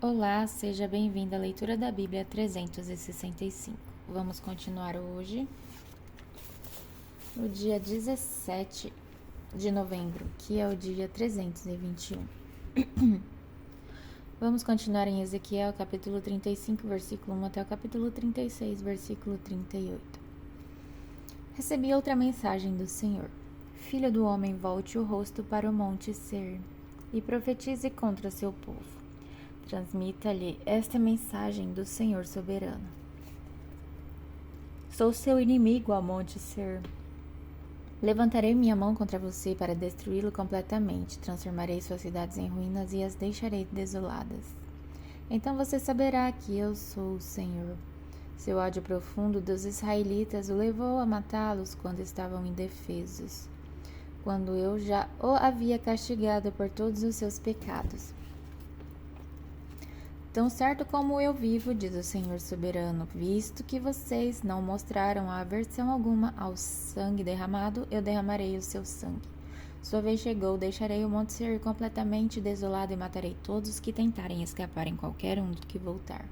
Olá, seja bem-vindo à leitura da Bíblia 365. Vamos continuar hoje, no dia 17 de novembro, que é o dia 321. Vamos continuar em Ezequiel, capítulo 35, versículo 1 até o capítulo 36, versículo 38. Recebi outra mensagem do Senhor. Filho do homem, volte o rosto para o monte Ser e profetize contra seu povo. Transmita-lhe esta mensagem do Senhor soberano. Sou seu inimigo, ó monte Ser. Levantarei minha mão contra você para destruí-lo completamente. Transformarei suas cidades em ruínas e as deixarei desoladas. Então você saberá que eu sou o Senhor. Seu ódio profundo dos israelitas o levou a matá-los quando estavam indefesos, quando eu já o havia castigado por todos os seus pecados. Tão certo como eu vivo, diz o Senhor soberano, visto que vocês não mostraram aversão alguma ao sangue derramado, eu derramarei o seu sangue. Sua vez chegou, deixarei o monte Seir completamente desolado e matarei todos os que tentarem escapar em qualquer um que voltar.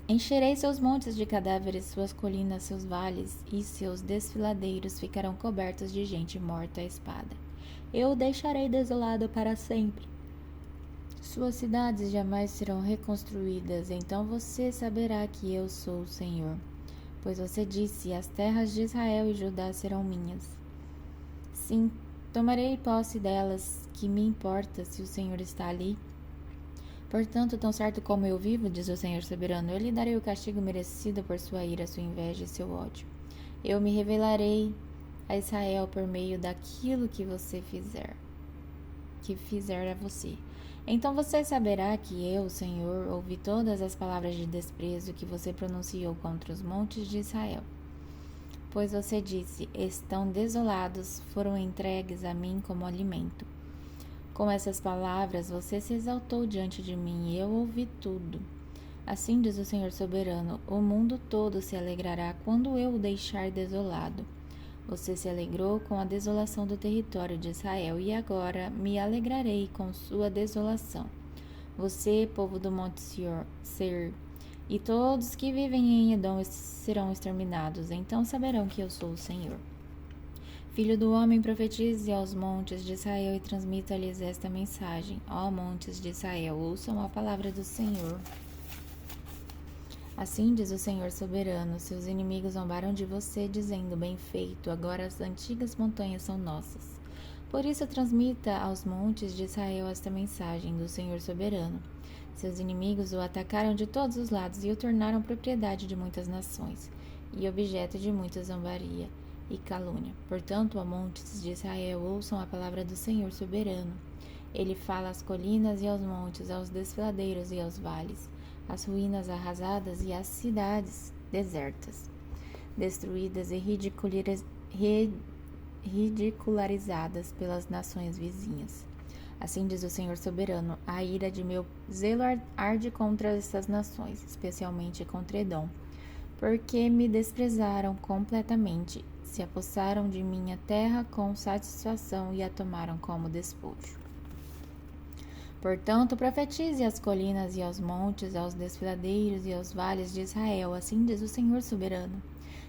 Encherei seus montes de cadáveres, suas colinas, seus vales e seus desfiladeiros ficarão cobertos de gente morta à espada. Eu o deixarei desolado para sempre. Suas cidades jamais serão reconstruídas, então você saberá que eu sou o Senhor. Pois você disse, as terras de Israel e Judá serão minhas. Sim, tomarei posse delas, que me importa se o Senhor está ali. Portanto, tão certo como eu vivo, diz o Senhor soberano, eu lhe darei o castigo merecido por sua ira, sua inveja e seu ódio. Eu me revelarei a Israel por meio daquilo que fizer a você. Então você saberá que eu, Senhor, ouvi todas as palavras de desprezo que você pronunciou contra os montes de Israel. Pois você disse, estão desolados, foram entregues a mim como alimento. Com essas palavras você se exaltou diante de mim e eu ouvi tudo. Assim diz o Senhor soberano, o mundo todo se alegrará quando eu o deixar desolado. Você se alegrou com a desolação do território de Israel, e agora me alegrarei com sua desolação. Você, povo do monte Seir, e todos que vivem em Edom serão exterminados, então saberão que eu sou o Senhor. Filho do homem, profetize aos montes de Israel e transmita-lhes esta mensagem. Ó montes de Israel, ouçam a palavra do Senhor. Assim diz o Senhor soberano, seus inimigos zombaram de você, dizendo, bem feito, agora as antigas montanhas são nossas. Por isso transmita aos montes de Israel esta mensagem do Senhor soberano. Seus inimigos o atacaram de todos os lados e o tornaram propriedade de muitas nações, e objeto de muita zombaria e calúnia. Portanto, ó montes de Israel, ouçam a palavra do Senhor soberano. Ele fala às colinas e aos montes, aos desfiladeiros e aos vales, às ruínas arrasadas e às cidades desertas, destruídas e ridicularizadas pelas nações vizinhas. Assim diz o Senhor soberano, a ira de meu zelo arde contra essas nações, especialmente contra Edom, porque me desprezaram completamente, se apossaram de minha terra com satisfação e a tomaram como despojo. Portanto, profetize às colinas e aos montes, aos desfiladeiros e aos vales de Israel, assim diz o Senhor soberano.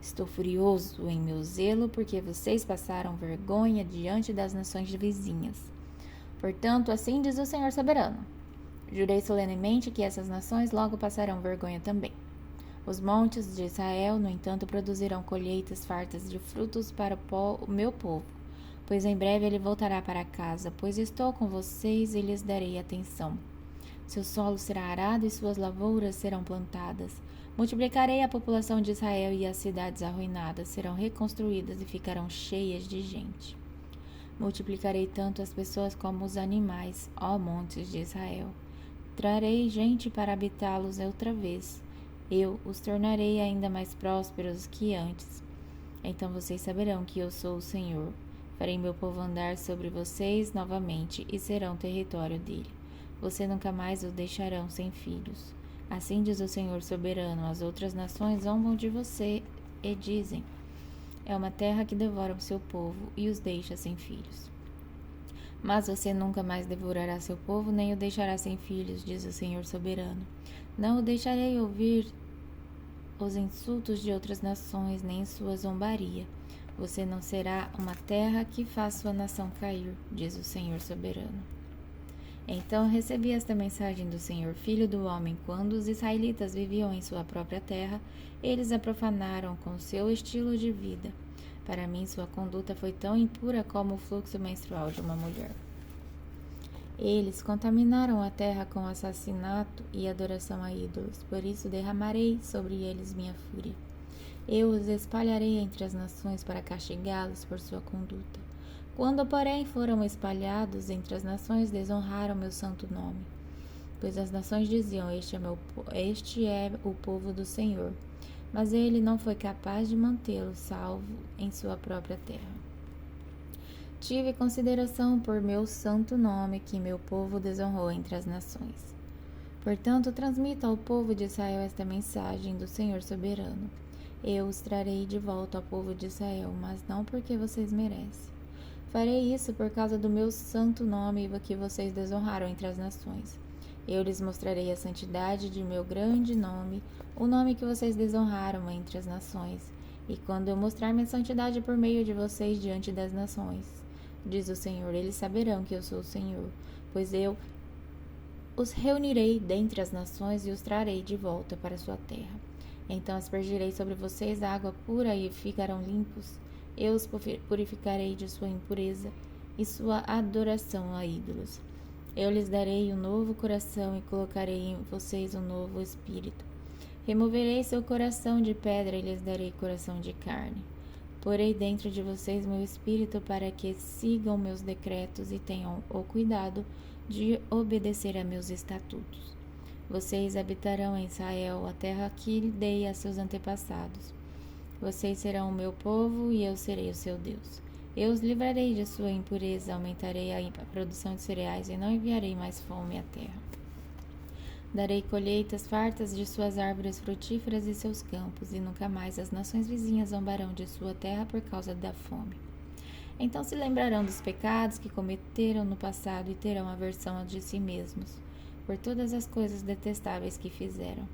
Estou furioso em meu zelo, porque vocês passaram vergonha diante das nações vizinhas. Portanto, assim diz o Senhor soberano. Jurei solenemente que essas nações logo passarão vergonha também. Os montes de Israel, no entanto, produzirão colheitas fartas de frutos para o meu povo, pois em breve ele voltará para casa, pois estou com vocês e lhes darei atenção. Seu solo será arado e suas lavouras serão plantadas. Multiplicarei a população de Israel e as cidades arruinadas serão reconstruídas e ficarão cheias de gente. Multiplicarei tanto as pessoas como os animais, ó montes de Israel. Trarei gente para habitá-los outra vez. Eu os tornarei ainda mais prósperos que antes. Então vocês saberão que eu sou o Senhor. Farei meu povo andar sobre vocês novamente e serão território dele. Você nunca mais os deixarão sem filhos. Assim diz o Senhor soberano, as outras nações zombam de você e dizem, é uma terra que devora o seu povo e os deixa sem filhos. Mas você nunca mais devorará seu povo, nem o deixará sem filhos, diz o Senhor soberano. Não o deixarei ouvir os insultos de outras nações, nem sua zombaria. Você não será uma terra que faz sua nação cair, diz o Senhor soberano. Então recebi esta mensagem do Senhor, filho do homem: quando os israelitas viviam em sua própria terra, eles a profanaram com seu estilo de vida. Para mim, sua conduta foi tão impura como o fluxo menstrual de uma mulher. Eles contaminaram a terra com assassinato e adoração a ídolos, por isso derramarei sobre eles minha fúria. Eu os espalharei entre as nações para castigá-los por sua conduta. Quando, porém, foram espalhados entre as nações, desonraram meu santo nome. Pois as nações diziam: este é o povo do Senhor. Mas ele não foi capaz de mantê-lo salvo em sua própria terra. Tive consideração por meu santo nome, que meu povo desonrou entre as nações. Portanto, transmita ao povo de Israel esta mensagem do Senhor soberano. Eu os trarei de volta ao povo de Israel, mas não porque vocês merecem. Farei isso por causa do meu santo nome que vocês desonraram entre as nações. Eu lhes mostrarei a santidade de meu grande nome, o nome que vocês desonraram entre as nações. E quando eu mostrar minha santidade por meio de vocês diante das nações, diz o Senhor, eles saberão que eu sou o Senhor, pois eu os reunirei dentre as nações e os trarei de volta para sua terra. Então aspergirei sobre vocês água pura e ficarão limpos. Eu os purificarei de sua impureza e sua adoração a ídolos. Eu lhes darei um novo coração e colocarei em vocês um novo espírito. Removerei seu coração de pedra e lhes darei coração de carne. Porei dentro de vocês meu espírito para que sigam meus decretos e tenham o cuidado de obedecer a meus estatutos. Vocês habitarão em Israel, a terra que dei a seus antepassados. Vocês serão o meu povo e eu serei o seu Deus. Eu os livrarei de sua impureza, aumentarei a produção de cereais e não enviarei mais fome à terra. Darei colheitas fartas de suas árvores frutíferas e seus campos, e nunca mais as nações vizinhas zombarão de sua terra por causa da fome. Então se lembrarão dos pecados que cometeram no passado e terão aversão de si mesmos, por todas as coisas detestáveis que fizeram.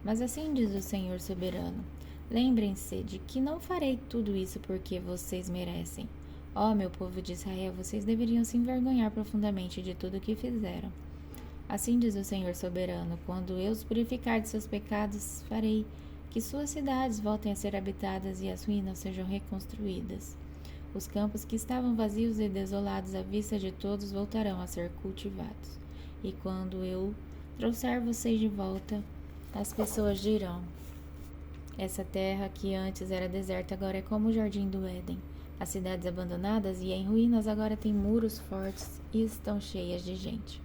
Mas assim diz o Senhor soberano: lembrem-se de que não farei tudo isso porque vocês merecem. Ó, meu povo de Israel, vocês deveriam se envergonhar profundamente de tudo o que fizeram. Assim diz o Senhor soberano: quando eu os purificar de seus pecados, farei que suas cidades voltem a ser habitadas e as ruínas sejam reconstruídas. Os campos que estavam vazios e desolados à vista de todos voltarão a ser cultivados. E quando eu trouxer vocês de volta, as pessoas dirão: essa terra que antes era deserta agora é como o jardim do Éden. As cidades abandonadas e em ruínas agora têm muros fortes e estão cheias de gente.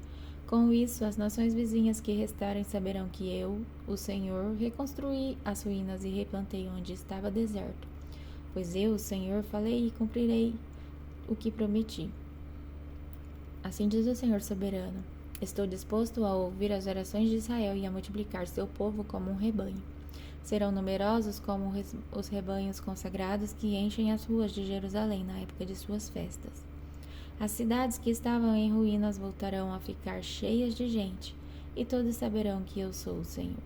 Com isso, as nações vizinhas que restarem saberão que eu, o Senhor, reconstruí as ruínas e replantei onde estava deserto. Pois eu, o Senhor, falei e cumprirei o que prometi. Assim diz o Senhor soberano: estou disposto a ouvir as orações de Israel e a multiplicar seu povo como um rebanho. Serão numerosos como os rebanhos consagrados que enchem as ruas de Jerusalém na época de suas festas. As cidades que estavam em ruínas voltarão a ficar cheias de gente, e todos saberão que eu sou o Senhor.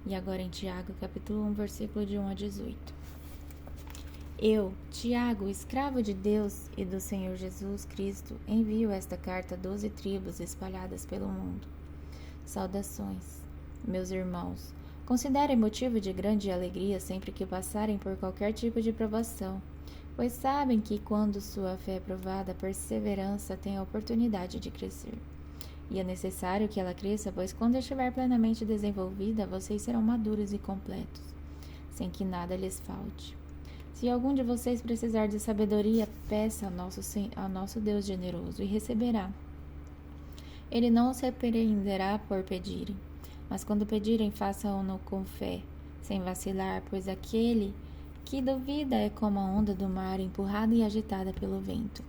E agora em Tiago, capítulo 1, versículo de 1 a 18. Eu, Tiago, escravo de Deus e do Senhor Jesus Cristo, envio esta carta a 12 tribos espalhadas pelo mundo. Saudações, meus irmãos. Considerem motivo de grande alegria sempre que passarem por qualquer tipo de provação, pois sabem que quando sua fé é provada, a perseverança tem a oportunidade de crescer. E é necessário que ela cresça, pois quando estiver plenamente desenvolvida, vocês serão maduros e completos, sem que nada lhes falte. Se algum de vocês precisar de sabedoria, peça ao nosso Deus generoso e receberá. Ele não os repreenderá por pedirem, mas quando pedirem, façam-no com fé, sem vacilar, pois aquele que duvida é como a onda do mar, empurrada e agitada pelo vento.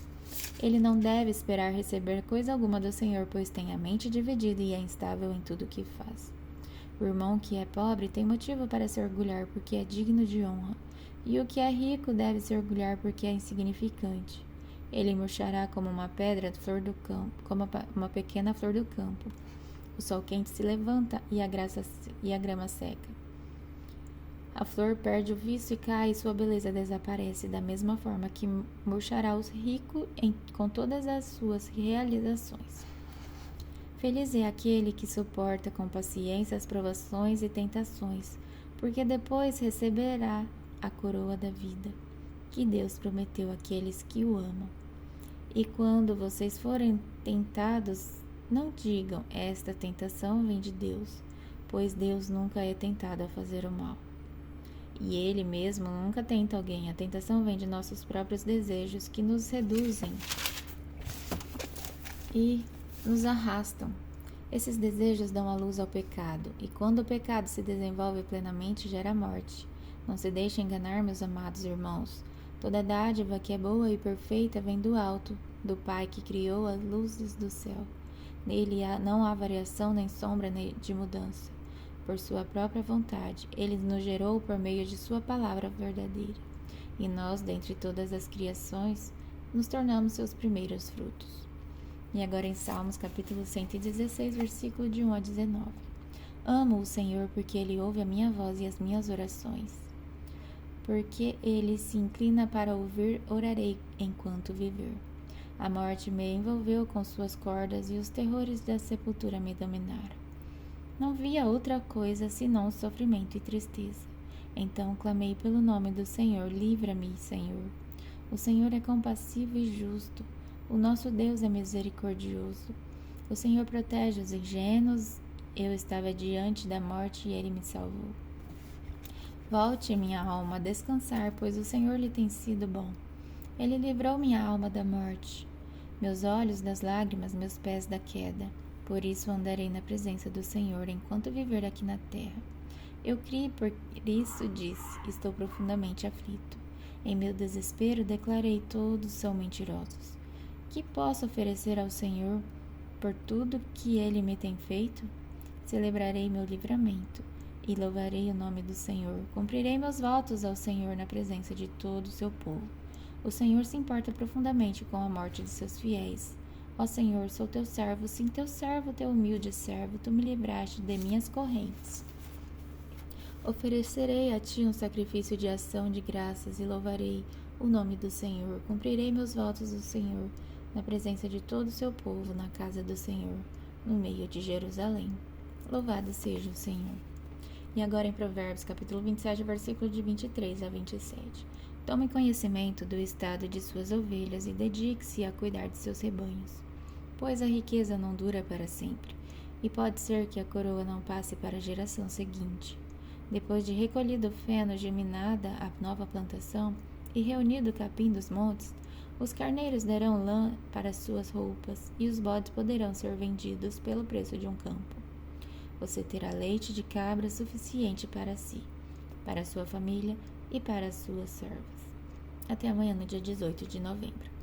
Ele não deve esperar receber coisa alguma do Senhor, pois tem a mente dividida e é instável em tudo o que faz. O irmão que é pobre tem motivo para se orgulhar, porque é digno de honra, e o que é rico deve se orgulhar, porque é insignificante. Ele murchará como uma pedra de flor do campo, como uma pequena flor do campo. O sol quente se levanta e a grama seca. A flor perde o viço e cai, e sua beleza desaparece, da mesma forma que murchará o rico com todas as suas realizações. Feliz é aquele que suporta com paciência as provações e tentações, porque depois receberá a coroa da vida, que Deus prometeu àqueles que o amam. E quando vocês forem tentados, não digam, esta tentação vem de Deus, pois Deus nunca é tentado a fazer o mal. E Ele mesmo nunca tenta alguém. A tentação vem de nossos próprios desejos que nos seduzem e nos arrastam. Esses desejos dão a luz ao pecado, e quando o pecado se desenvolve plenamente, gera morte. Não se deixe enganar, meus amados irmãos. Toda dádiva que é boa e perfeita vem do alto, do Pai que criou as luzes do céu. Nele não há variação nem sombra de mudança. Por sua própria vontade, Ele nos gerou por meio de sua palavra verdadeira. E nós, dentre todas as criações, nos tornamos seus primeiros frutos. E agora em Salmos, capítulo 116, versículo de 1 a 19. Amo o Senhor porque Ele ouve a minha voz e as minhas orações. Porque Ele se inclina para ouvir, orarei enquanto viver. A morte me envolveu com suas cordas e os terrores da sepultura me dominaram. Não via outra coisa senão sofrimento e tristeza. Então clamei pelo nome do Senhor, livra-me, Senhor. O Senhor é compassivo e justo. O nosso Deus é misericordioso. O Senhor protege os ingênuos. Eu estava diante da morte e Ele me salvou. Volte, minha alma, a descansar, pois o Senhor lhe tem sido bom. Ele livrou minha alma da morte, meus olhos das lágrimas, meus pés da queda. Por isso andarei na presença do Senhor enquanto viver aqui na terra. Eu criei, por isso disse, estou profundamente aflito. Em meu desespero declarei, todos são mentirosos. Que posso oferecer ao Senhor por tudo que Ele me tem feito? Celebrarei meu livramento e louvarei o nome do Senhor. Cumprirei meus votos ao Senhor na presença de todo o seu povo. O Senhor se importa profundamente com a morte de seus fiéis. Ó Senhor, sou teu servo, sim, teu servo, teu humilde servo, tu me livraste de minhas correntes. Oferecerei a ti um sacrifício de ação de graças e louvarei o nome do Senhor. Cumprirei meus votos ao Senhor, na presença de todo o seu povo, na casa do Senhor, no meio de Jerusalém. Louvado seja o Senhor. E agora em Provérbios, capítulo 27, versículo de 23 a 27. Tome conhecimento do estado de suas ovelhas e dedique-se a cuidar de seus rebanhos. Pois a riqueza não dura para sempre, e pode ser que a coroa não passe para a geração seguinte. Depois de recolhido o feno, geminada a nova plantação, e reunido o capim dos montes, os carneiros darão lã para suas roupas, e os bodes poderão ser vendidos pelo preço de um campo. Você terá leite de cabra suficiente para si, para sua família e para as suas servas. Até amanhã, no dia 18 de novembro.